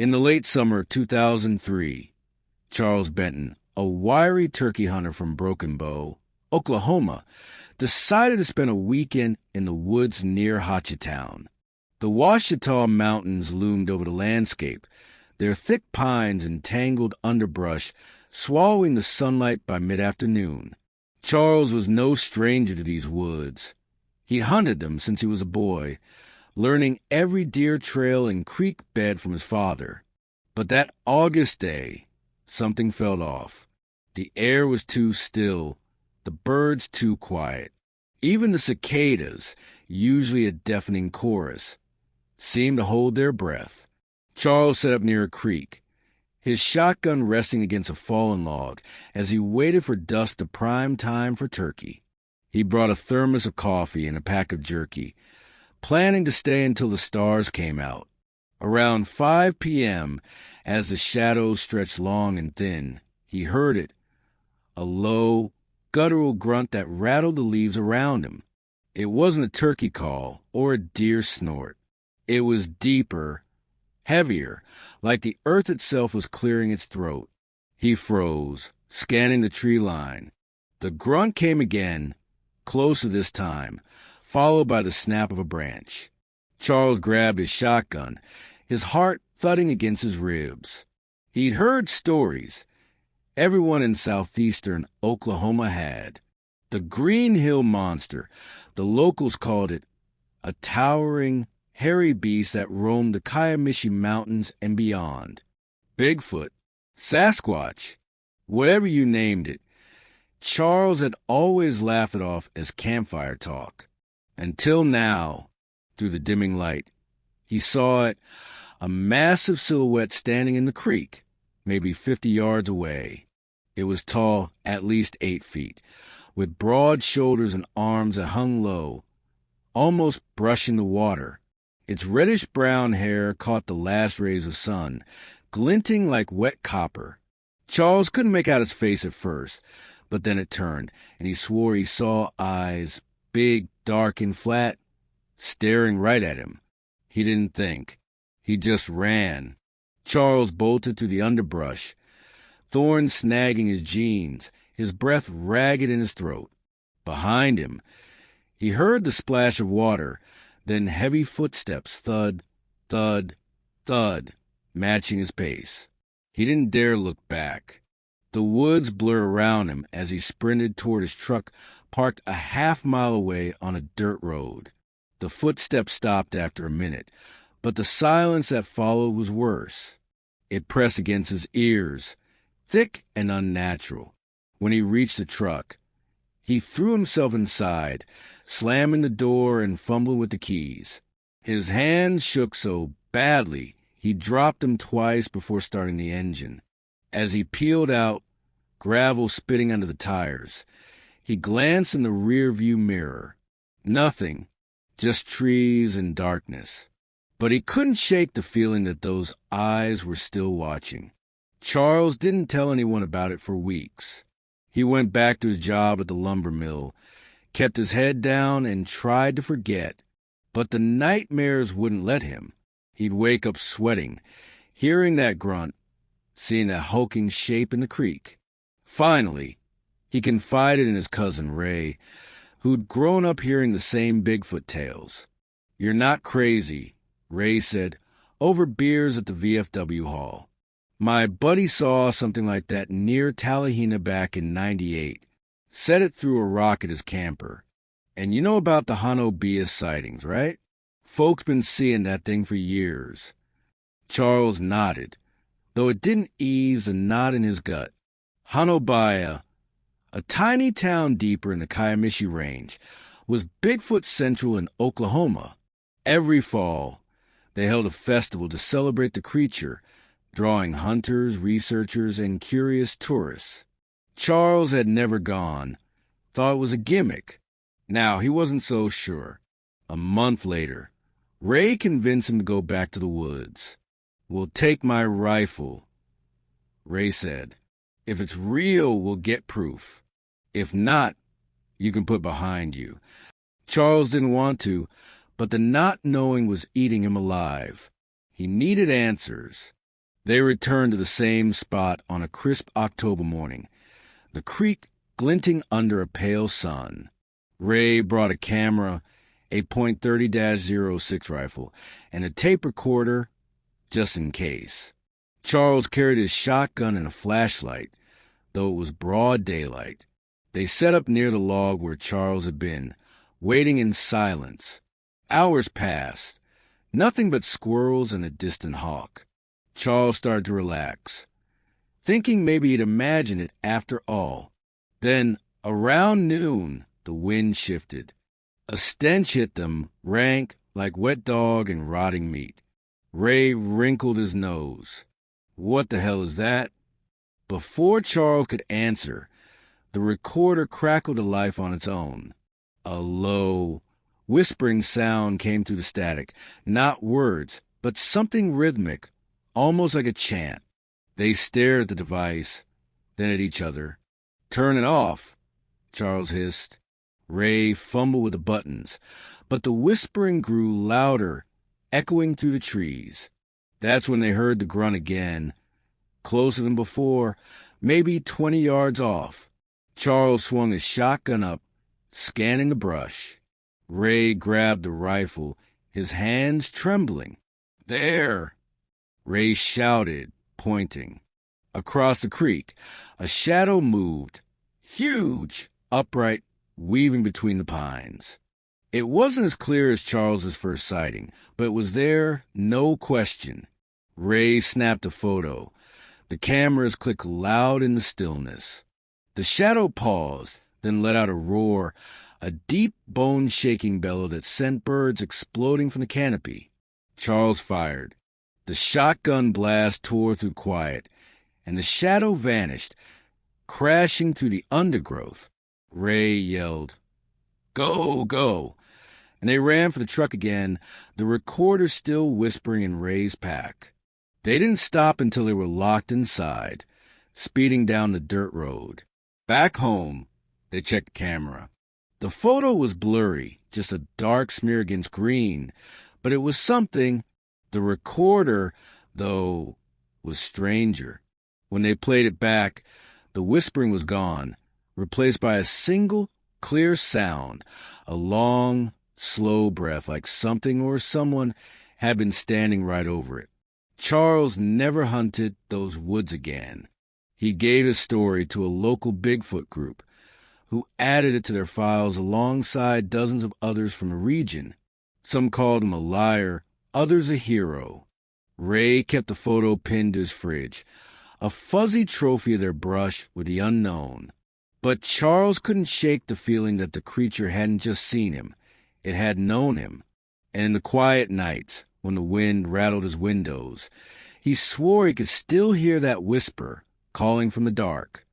In the late summer of 2003, Charles Benton, a wiry turkey hunter from Broken Bow, Oklahoma, decided to spend a weekend in the woods near Hochatown. The Hochatown Mountains loomed over the landscape, their thick pines and tangled underbrush swallowing the sunlight by mid-afternoon. Charles was no stranger to these woods. He hunted them since he was a boy, learning every deer trail and creek bed from his father. But that August day, something felt off. The air was too still, the birds too quiet. Even the cicadas, usually a deafening chorus, seemed to hold their breath. Charles sat up near a creek, his shotgun resting against a fallen log as he waited for dusk to prime time for turkey. He brought a thermos of coffee and a pack of jerky, planning to stay until the stars came out. Around 5 p.m., as the shadows stretched long and thin, he heard it, a low, guttural grunt that rattled the leaves around him. It wasn't a turkey call or a deer snort. It was deeper, heavier, like the earth itself was clearing its throat. He froze, scanning the tree line. The grunt came again, closer this time, followed by the snap of a branch. Charles grabbed his shotgun, his heart thudding against his ribs. He'd heard stories. Everyone in southeastern Oklahoma had. The Green Hill Monster, the locals called it, a towering, hairy beast that roamed the Kiamishi Mountains and beyond. Bigfoot, Sasquatch, whatever you named it, Charles had always laughed it off as campfire talk. Until now, through the dimming light, he saw it, a massive silhouette standing in the creek, maybe 50 yards away. It was tall, at least 8 feet, with broad shoulders and arms that hung low, almost brushing the water. Its reddish-brown hair caught the last rays of sun, glinting like wet copper. Charles couldn't make out its face at first, but then it turned, and he swore he saw eyes, big, dark, and flat, staring right at him. He didn't think. He just ran. Charles bolted through the underbrush, thorns snagging his jeans, his breath ragged in his throat. Behind him, he heard the splash of water, then heavy footsteps, thud, thud, thud, matching his pace. He didn't dare look back. The woods blurred around him as he sprinted toward his truck parked a half-mile away on a dirt road. The footsteps stopped after a minute, but the silence that followed was worse. It pressed against his ears, thick and unnatural. When he reached the truck, he threw himself inside, slamming the door and fumbling with the keys. His hands shook so badly he dropped them twice before starting the engine. As he peeled out, gravel spitting under the tires, he glanced in the rear-view mirror. Nothing, just trees and darkness. But he couldn't shake the feeling that those eyes were still watching. Charles didn't tell anyone about it for weeks. He went back to his job at the lumber mill, kept his head down, and tried to forget. But the nightmares wouldn't let him. He'd wake up sweating, hearing that grunt, seeing that hulking shape in the creek. Finally, he confided in his cousin Ray, who'd grown up hearing the same Bigfoot tales. "You're not crazy," Ray said, over beers at the VFW hall. "My buddy saw something like that near Tallahena back in '98. Said it threw a rock at his camper. And you know about the Hanobias sightings, right? Folks been seeing that thing for years." Charles nodded, though it didn't ease the knot in his gut. Hanobias, a tiny town deeper in the Kiamishi Range, was Bigfoot Central in Oklahoma. Every fall, they held a festival to celebrate the creature, drawing hunters, researchers, and curious tourists. Charles had never gone, thought it was a gimmick. Now he wasn't so sure. A month later, Ray convinced him to go back to the woods. "We'll take my rifle," Ray said. "If it's real, we'll get proof. If not, you can put behind you." Charles didn't want to, but the not knowing was eating him alive. He needed answers. They returned to the same spot on a crisp October morning, the creek glinting under a pale sun. Ray brought a camera, a .30-06 rifle, and a tape recorder, just in case. Charles carried his shotgun and a flashlight, though it was broad daylight. They set up near the log where Charles had been, waiting in silence. Hours passed, nothing but squirrels and a distant hawk. Charles started to relax, thinking maybe he'd imagined it after all. Then, around noon, the wind shifted. A stench hit them, rank like wet dog and rotting meat. Ray wrinkled his nose. What the hell is that? Before Charles could answer, the recorder crackled to life on its own. A low, whispering sound came through the static, not words, but something rhythmic, almost like a chant. They stared at the device, then at each other. "Turn it off," Charles hissed. Ray fumbled with the buttons, but the whispering grew louder, echoing through the trees. That's when they heard the grunt again, closer than before, maybe 20 yards off. Charles swung his shotgun up, scanning the brush. Ray grabbed the rifle, his hands trembling. "There!" Ray shouted, pointing. Across the creek, a shadow moved, huge, upright, weaving between the pines. It wasn't as clear as Charles's first sighting, but it was there, no question. Ray snapped a photo. The cameras clicked loud in the stillness. The shadow paused, then let out a roar, a deep, bone-shaking bellow that sent birds exploding from the canopy. Charles fired. The shotgun blast tore through quiet, and the shadow vanished, crashing through the undergrowth. Ray yelled, "Go, go!" And they ran for the truck again, the recorder still whispering in Ray's pack. They didn't stop until they were locked inside, speeding down the dirt road. Back home, they checked the camera. The photo was blurry, just a dark smear against green, but it was something. The recorder, though, was stranger. When they played it back, the whispering was gone, replaced by a single, clear sound, a long, slow breath like something or someone had been standing right over it. Charles never hunted those woods again. He gave his story to a local Bigfoot group, who added it to their files alongside dozens of others from the region. Some called him a liar, others a hero. Ray kept the photo pinned to his fridge, a fuzzy trophy of their brush with the unknown. But Charles couldn't shake the feeling that the creature hadn't just seen him, it had known him. And in the quiet nights, when the wind rattled his windows, he swore he could still hear that whisper calling from the dark.